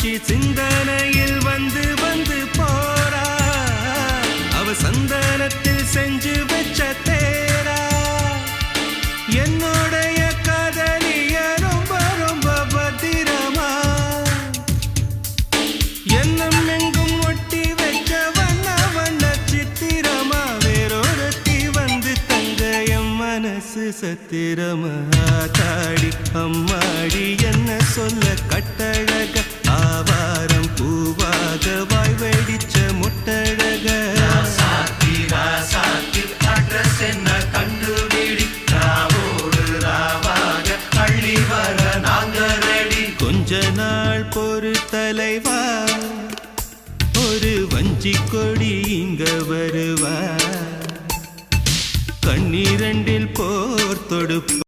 மீனாட்சி சிந்தனையில் வந்து வந்து போறா அவ சந்தனத்தில் செஞ்சு வச்ச தேரா என்னுடைய காதலிய ரொம்ப ரொம்ப பத்திரமா எண்ணம் எங்கும் ஒட்டி வச்ச வண்ண வண்ண சித்திரமா வேறொருத்தி வந்து தங்க என் மனசு சத்திரமா தாடி அம்மாடி என்ன சொல்ல கட்டழக ஆவாரம் பூவாக வாய் வெடிச்ச முட்டழக அட்ரஸ் என்ன கண்டுபிடி ராவோடு ராவாக அள்ளி வர நாங்க ரெடி கொஞ்ச நாள் பொறு தலைவா ஒரு வஞ்சி கொடி இங்க வருவா கண்ணீரண்டில் போர் தொடுப்ப